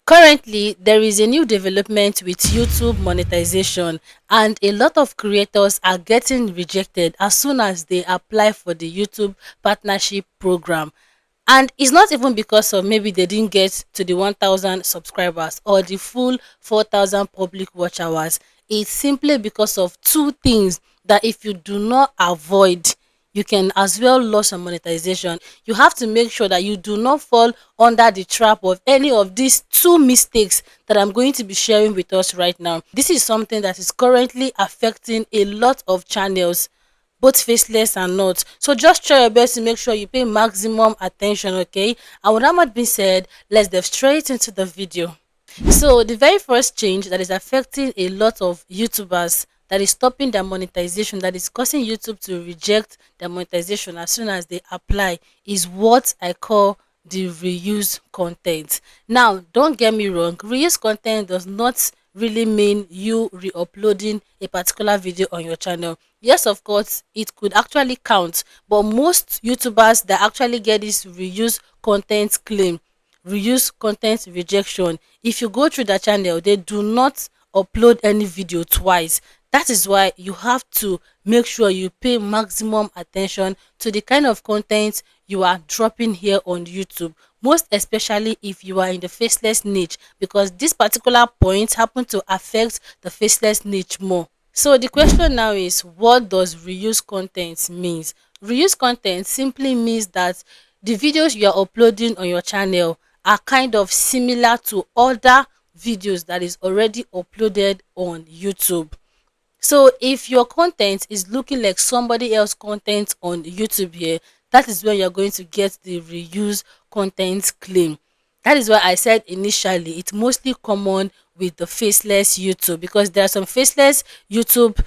Currently, there is a new development with YouTube monetization, and a lot of creators are getting rejected as soon as they apply for the YouTube partnership program. And it's not even because of maybe they didn't get to the 1,000 subscribers or the full 4,000 public watch hours. It's simply because of two things that if you do not avoid, you can as well lose your monetization. You have to make sure that you do not fall under the trap of any of these two mistakes that I'm going to be sharing with us right now. This is something that is currently affecting a lot of channels, both faceless and not. So just try your best to make sure you pay maximum attention, okay? And with that much being said, let's dive straight into the video. So the very first change that is affecting a lot of YouTubers, that is stopping their monetization, that is causing YouTube to reject their monetization as soon as they apply, is what I call the reuse content. Now, don't get me wrong, reuse content does not really mean you re-uploading a particular video on your channel. Yes, of course, it could actually count, but most YouTubers that actually get this reuse content claim, reuse content rejection, if you go through the channel, they do not upload any video twice. That is why you have to make sure you pay maximum attention to the kind of content you are dropping here on YouTube, most especially if you are in the faceless niche, because this particular point happen to affect the faceless niche more. So the question now is, what does reuse content means? Reuse content simply means that the videos you are uploading on your channel are kind of similar to other videos that is already uploaded on YouTube. So if your content is looking like somebody else content on YouTube here, that is when you're going to get the reuse content claim. That is why I said initially it's mostly common with the faceless YouTube, because there are some faceless YouTube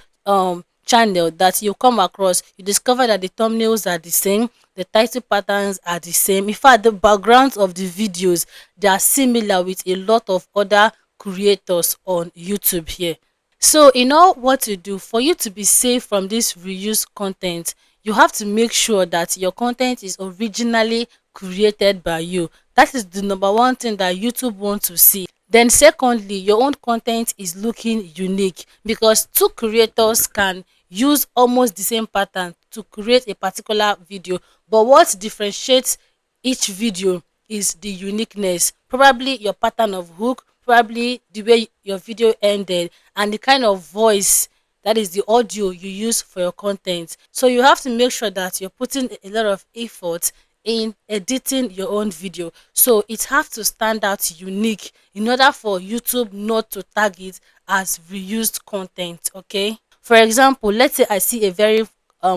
channel that you come across, you discover that the thumbnails are the same, the title patterns are the same. In fact, the backgrounds of the videos, they are similar with a lot of other creators on YouTube here. So you know what to do for you to be safe from this reuse content. You have to make sure that your content is originally created by you. That is the number one thing that YouTube wants to see. Then secondly, your own content is looking unique, because two creators can use almost the same pattern to create a particular video, but what differentiates each video is the uniqueness, probably your pattern of hook, probably the way your video ended, and the kind of voice, that is the audio you use for your content. So you have to make sure that you're putting a lot of effort in editing your own video, so it has to stand out unique in order for YouTube not to tag it as reused content. Okay, for example, let's say I see a very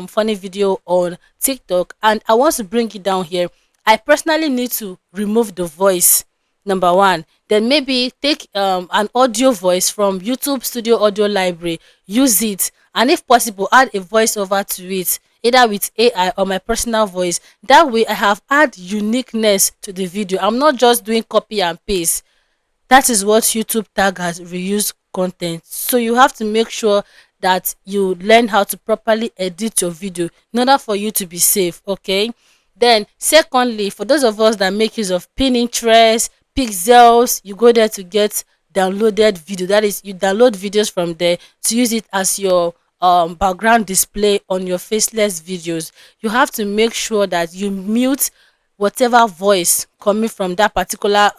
funny video on TikTok and I want to bring it down here. I personally need to remove the voice, number one. Then maybe take an audio voice from YouTube Studio Audio Library, use it, and if possible, add a voiceover to it, either with AI or my personal voice. That way, I have add uniqueness to the video. I'm not just doing copy and paste. That is what YouTube tag as reuse content. So you have to make sure that you learn how to properly edit your video in order for you to be safe. Okay. Then secondly, for those of us that make use of Pinterest, Pixels, you go there to get downloaded video. That is, you download videos from there to use it as your background display on your faceless videos. You have to make sure that you mute whatever voice coming from that particular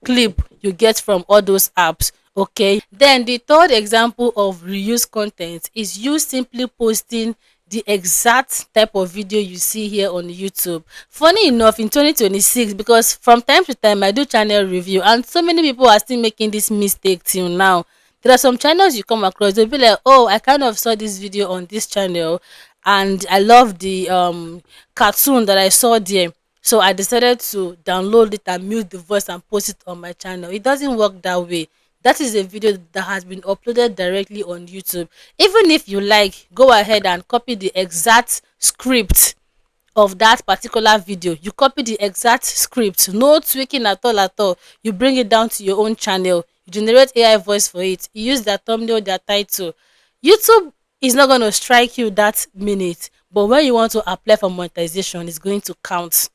clip you get from all those apps. Okay, then the third example of reuse content is you simply posting the exact type of video you see here on YouTube. Funny enough, in 2026, because from time to time I do channel review and so many people are still making this mistake till now. There are some channels you come across, they'll be like, oh, I kind of saw this video on this channel and I love the cartoon that I saw there, so I decided to download it and mute the voice and post it on my channel. It doesn't work that way. That is a video that has been uploaded directly on YouTube. Even if you like, go ahead and copy the exact script of that particular video. You copy the exact script, no tweaking at all at all. You bring it down to your own channel. You generate AI voice for it. You use their thumbnail, their title. YouTube is not going to strike you that minute, but when you want to apply for monetization, it's going to count.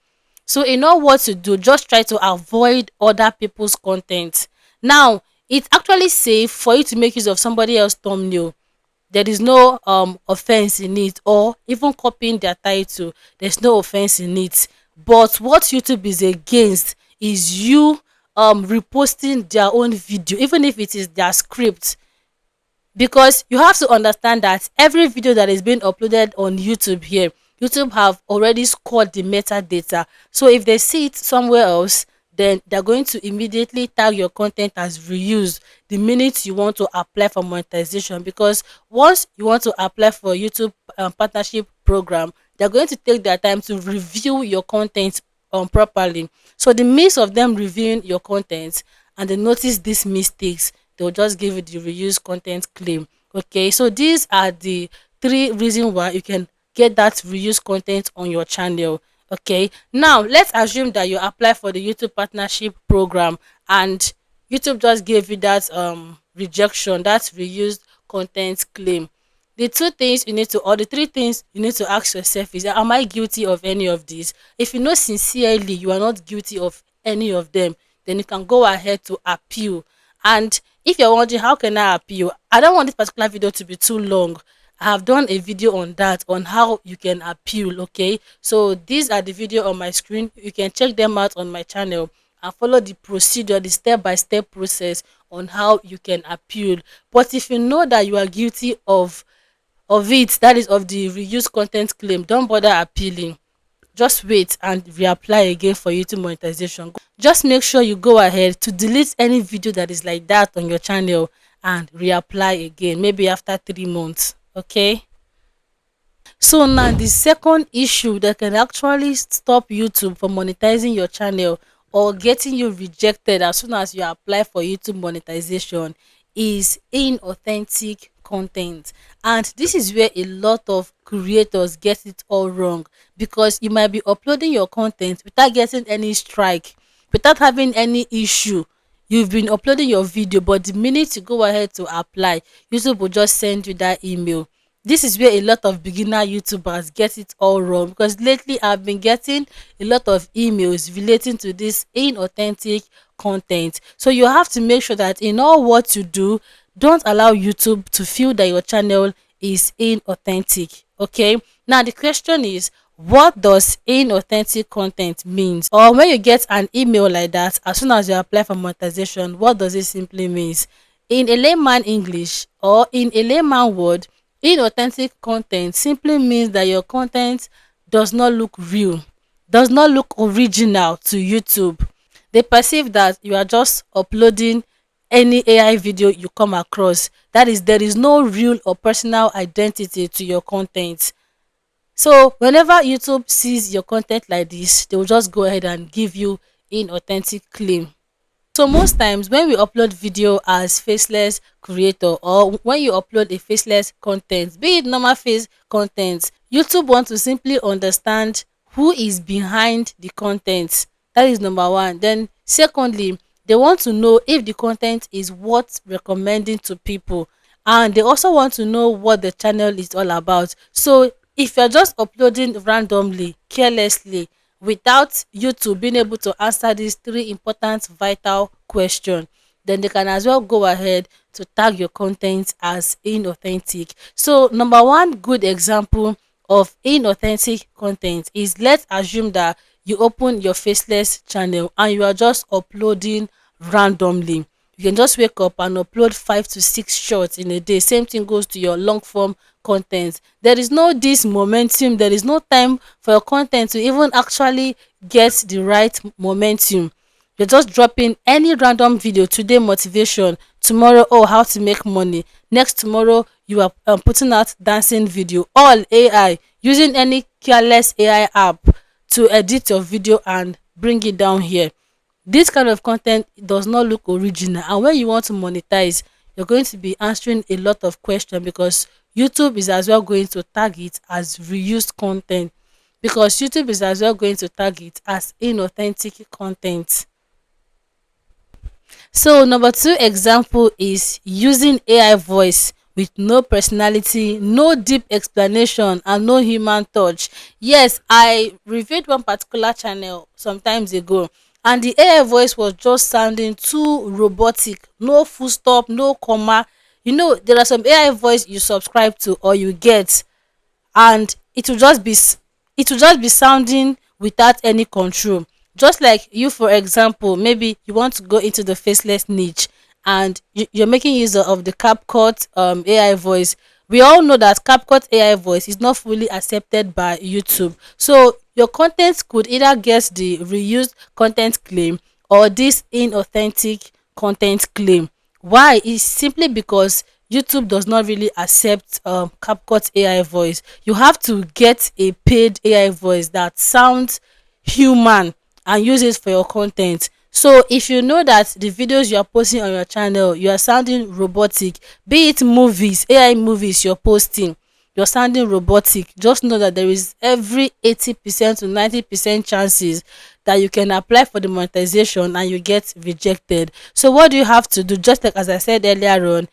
So you know what to do, just try to avoid other people's content. Now, it's actually safe for you to make use of somebody else's thumbnail. There is no offense in it, or even copying their title. There's no offense in it. But what YouTube is against is you reposting their own video, even if it is their script. Because you have to understand that every video that is being uploaded on YouTube here, YouTube have already scored the metadata. So if they see it somewhere else, then they're going to immediately tag your content as reused the minute you want to apply for monetization. Because once you want to apply for YouTube partnership program, they're going to take their time to review your content properly. So the midst of them reviewing your content and they notice these mistakes, they'll just give you the reuse content claim. Okay, so these are the three reasons why you can get that reuse content on your channel. Okay, now let's assume that you apply for the YouTube partnership program and YouTube just gave you that rejection, that reused content claim. The two things you need to, or the three things you need to ask yourself is, am I guilty of any of these? If you know sincerely you are not guilty of any of them, then you can go ahead to appeal. And if you're wondering how can I appeal, I don't want this particular video to be too long. I have done a video on that, on how you can appeal. Okay, so these are the video on my screen. You can check them out on my channel and follow the procedure, the step-by-step process on how you can appeal. But if you know that you are guilty of it, that is of the reuse content claim, don't bother appealing. Just wait and reapply again for YouTube monetization. Just make sure you go ahead to delete any video that is like that on your channel and reapply again, maybe after 3 months. Okay. So now the second issue that can actually stop YouTube from monetizing your channel or getting you rejected as soon as you apply for YouTube monetization is inauthentic content. And this is where a lot of creators get it all wrong, because you might be uploading your content without getting any strike, without having any issue. You've been uploading your video, but the minute you go ahead to apply, YouTube will just send you that email. This is where a lot of beginner YouTubers get it all wrong, because lately I've been getting a lot of emails relating to this inauthentic content. So you have to make sure that in all what you do, don't allow YouTube to feel that your channel is inauthentic. Okay, now the question is, what does inauthentic content means? Or when you get an email like that as soon as you apply for monetization, what does it simply means? In a layman English, or in a layman word, inauthentic content simply means that your content does not look real, does not look original to YouTube. They perceive that you are just uploading any AI video you come across. That is, there is no real or personal identity to your content. So whenever YouTube sees your content like this, they will just go ahead and give you inauthentic claim. So most times when we upload video as faceless creator, or when you upload a faceless content, be it normal face content, YouTube want to simply understand who is behind the content. That is number one. Then secondly, they want to know if the content is worth recommending to people, and they also want to know what the channel is all about. So if you're just uploading randomly, carelessly, without YouTube being able to answer these three important vital questions, then they can as well go ahead to tag your content as inauthentic. So number one good example of inauthentic content is, let's assume that you open your faceless channel and you are just uploading randomly. You can just wake up and upload 5 to 6 shots in a day. Same thing goes to your long form content. There is no this momentum, there is no time for your content to even actually get the right momentum. You're just dropping any random video. Today motivation, tomorrow oh how to make money, next tomorrow you are putting out dancing video, all AI, using any careless AI app to edit your video and bring it down here. This kind of content does not look original, and when you want to monetize, you're going to be answering a lot of questions, because YouTube is as well going to tag it as reused content, because YouTube is as well going to tag it as inauthentic content. So number two example is using AI voice with no personality, no deep explanation, and no human touch. Yes, I reviewed one particular channel sometimes ago, and the AI voice was just sounding too robotic. No full stop, no comma. There are some AI voice you subscribe to or you get, and it will just be sounding without any control. Just like you, for example, maybe you want to go into the faceless niche, and you're making use of the CapCut AI voice. We all know that CapCut AI voice is not fully accepted by YouTube, so your content could either get the reused content claim or this inauthentic content claim. Why? Is simply because YouTube does not really accept CapCut AI voice. You have to get a paid AI voice that sounds human and use it for your content. So if you know that the videos you are posting on your channel, you are sounding robotic, be it movies, AI movies you're posting, you're sounding robotic, just know that there is every 80% to 90% chances that you can apply for the monetization and you get rejected. So what do you have to do? Just like as I said earlier on,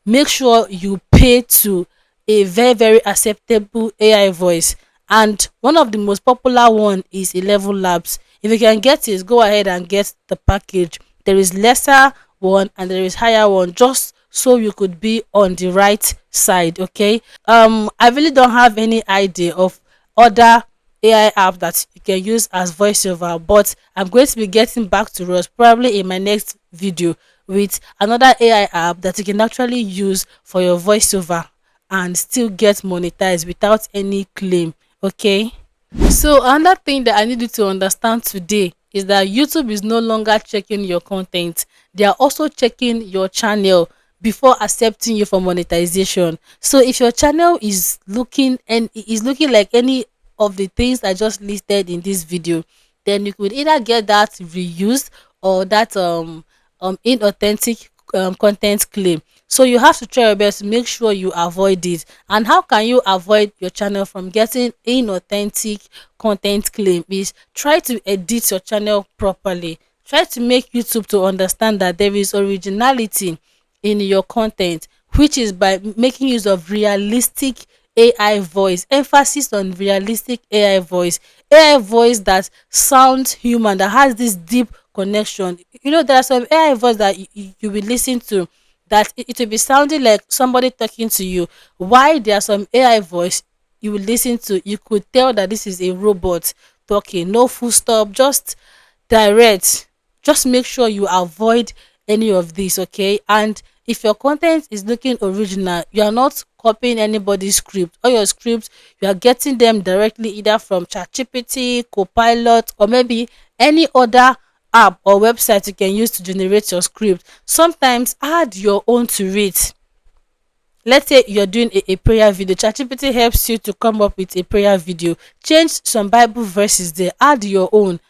make sure you pay to a very very acceptable AI voice, and one of the most popular one is 11 Labs. If you can get it, go ahead and get the package. There is lesser one and there is higher one, just so you could be on the right side. Okay. I really don't have any idea of other AI app that you can use as voiceover, but I'm going to be getting back to us probably in my next video with another AI app that you can actually use for your voiceover and still get monetized without any claim. Okay. So another thing that I need you to understand today is that YouTube is no longer checking your content. They are also checking your channel before accepting you for monetization. So if your channel is looking like any of the things I just listed in this video, then you could either get that reused or that inauthentic content claim. So you have to try your best to make sure you avoid it. And how can you avoid your channel from getting inauthentic content claim? Is try to edit your channel properly. Try to make YouTube to understand that there is originality in your content, which is by making use of realistic AI voice. Emphasis on realistic AI voice that sounds human, that has this deep connection. There are some AI voice that you will listen to that it will be sounding like somebody talking to you. Why there are some AI voice you will listen to, you could tell that this is a robot talking. No full stop, just direct. Just make sure you avoid any of this, okay? And if your content is looking original, you are not copying anybody's script. All your scripts, you are getting them directly either from ChatGPT, Copilot, or maybe any other app or website you can use to generate your script. Sometimes add your own to it. Let's say you're doing a prayer video, ChatGPT helps you to come up with a prayer video. Change some Bible verses there, add your own.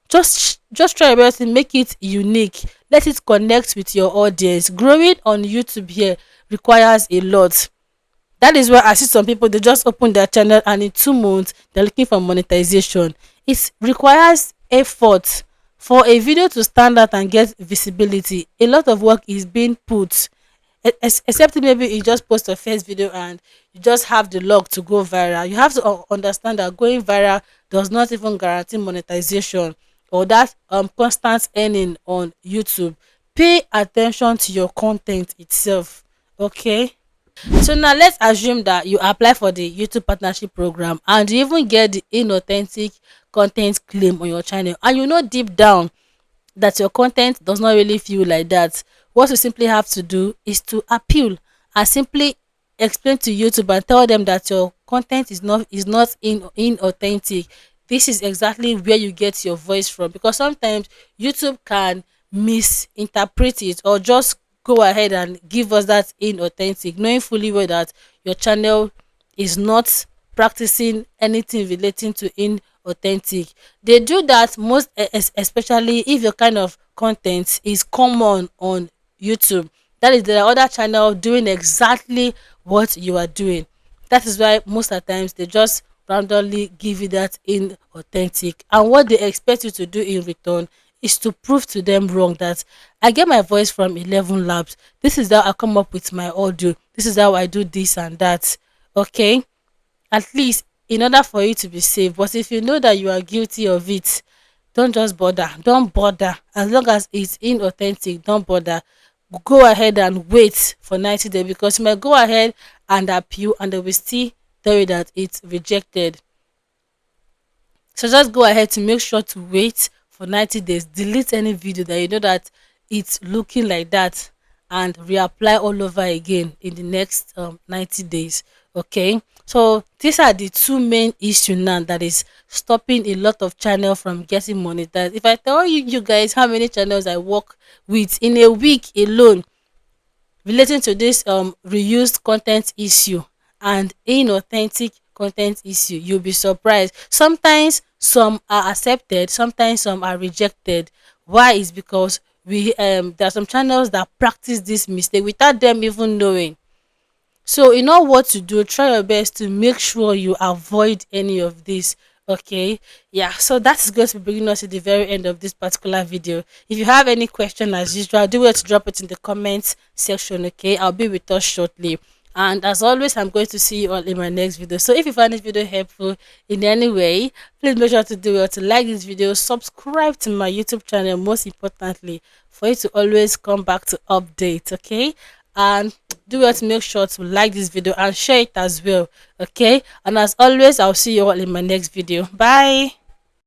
Just try your best to make it unique. Let it connect with your audience. Growing on YouTube here requires a lot. That is why I see some people, they just open their channel and in 2 months they're looking for monetization. It requires effort for a video to stand out and get visibility. A lot of work is being put. Except maybe you just post a first video and you just have the luck to go viral. You have to understand that going viral does not even guarantee monetization or that constant earning on YouTube. Pay attention to your content itself. Okay. So now let's assume that you apply for the YouTube partnership program and you even get the inauthentic content claim on your channel, and you know deep down that your content does not really feel like that. What you simply have to do is to appeal and simply explain to YouTube and tell them that your content is not inauthentic. This is exactly where you get your voice from, because sometimes YouTube can misinterpret it or just go ahead and give us that inauthentic, knowing fully well that your channel is not practicing anything relating to inauthentic. They do that most especially if your kind of content is common on YouTube. That is, there are other channel doing exactly what you are doing. That is why most of the times they just randomly give you that inauthentic, and what they expect you to do in return is to prove to them wrong that I get my voice from 11 labs. This is how I come up with my audio. This is how I do this and that. Okay, at least in order for you to be safe. But if you know that you are guilty of it, don't just bother. Don't bother. As long as it's inauthentic, don't bother. Go ahead and wait for 90 days, because you might go ahead and appeal and they will still tell you that it's rejected. So just go ahead to make sure to wait for 90 days. Delete any video that you know that it's looking like that, and reapply all over again in the next 90 days. Okay. So these are the two main issues now that is stopping a lot of channel from getting monetized. If I tell you guys how many channels I work with in a week alone relating to this reused content issue and inauthentic content issue, you'll be surprised. Sometimes some are accepted, sometimes some are rejected. Why? Is because we there are some channels that practice this mistake without them even knowing. So you know what to do. Try your best to make sure you avoid any of this. Okay. Yeah. So that is going to be bringing us to the very end of this particular video. If you have any question, as usual, do well to drop it in the comments section. Okay. I'll be with us shortly. And as always, I'm going to see you all in my next video. So if you find this video helpful in any way, please make sure to do well to like this video, subscribe to my YouTube channel, most importantly, for you to always come back to update. Okay. And do well to make sure to like this video and share it as well. Okay, and as always, I'll see you all in my next video. Bye.